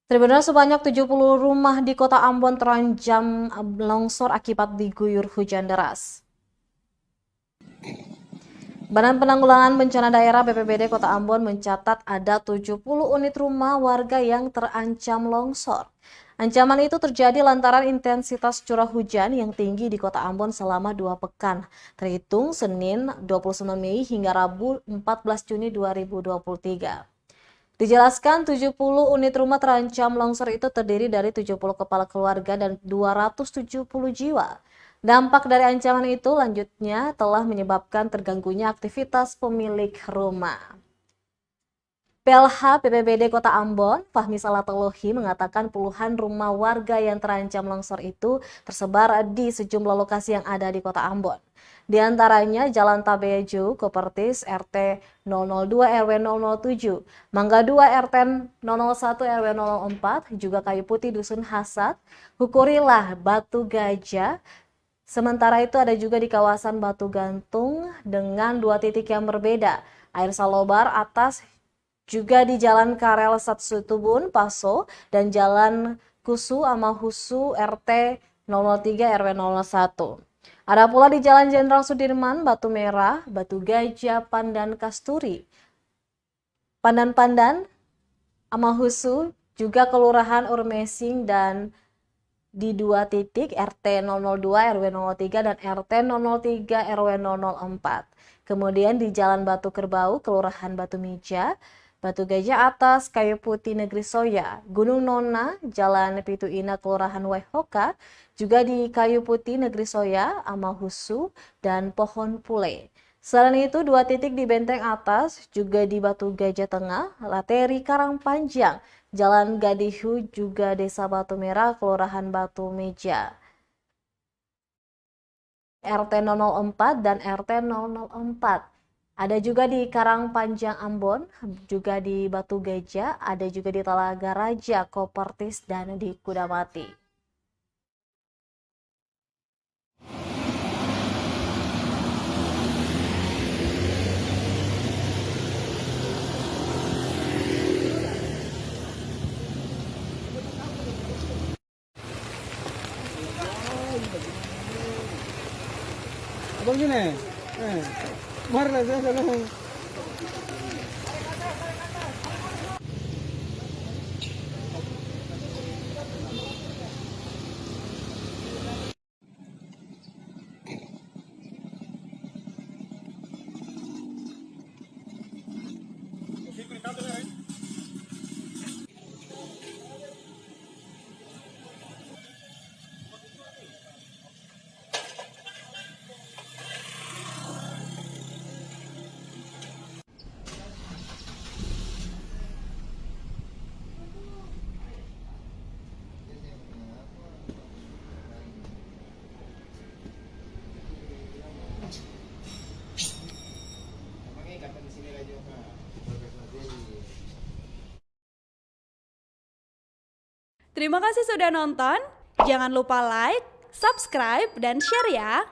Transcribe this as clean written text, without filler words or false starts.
Tribunal sebanyak 70 rumah di kota Ambon terancam longsor akibat diguyur hujan deras. Badan Penanggulangan Bencana Daerah BPBD Kota Ambon mencatat ada 70 unit rumah warga yang terancam longsor. Ancaman itu terjadi lantaran intensitas curah hujan yang tinggi di Kota Ambon selama 2 pekan, terhitung Senin 29 Mei hingga Rabu 14 Juni 2023. Dijelaskan 70 unit rumah terancam longsor itu terdiri dari 70 kepala keluarga dan 270 jiwa. Dampak dari ancaman itu lanjutnya telah menyebabkan terganggunya aktivitas pemilik rumah. PLH BPBD Kota Ambon, Fahmi Salatolohi mengatakan puluhan rumah warga yang terancam longsor itu tersebar di sejumlah lokasi yang ada di Kota Ambon. Di antaranya Jalan Tabeju, Kopertis, RT 002 RW 007, Mangga 2 RT 001 RW 004, juga Kayu Putih Dusun Hasad, Hukurilah, Batu Gajah. Sementara itu ada juga di kawasan Batu Gantung dengan 2 titik yang berbeda, Air Salobar atas, juga di Jalan Karel Satsutubun, Paso, dan Jalan Kusu Amahusu RT 003 RW 01. Ada pula di Jalan Jenderal Sudirman, Batu Merah, Batu Gajah, Pandan Kasturi, Pandan-Pandan, Amahusu, juga Kelurahan Urmesing, dan di 2 titik RT 002 RW 03 dan RT 003 RW 004. Kemudian di Jalan Batu Kerbau, Kelurahan Batu Mija, Batu Gajah Atas, Kayu Putih Negeri Soya, Gunung Nona, Jalan Pitu Ina, Kelurahan Wehoka, juga di Kayu Putih Negeri Soya, Amahusu, dan Pohon Pule. Selain itu, 2 titik di Benteng Atas, juga di Batu Gajah Tengah, Lateri Karangpanjang, Jalan Gadihu, juga Desa Batu Merah, Kelurahan Batu Meja, RT 004 dan RT 004. Ada juga di Karangpanjang Ambon, juga di Batu Gajah, ada juga di Talaga Raja, Kopertis, dan di Kudamati. Abang gini, marah saya kalau Terima kasih sudah nonton. Jangan lupa like, subscribe, dan share ya.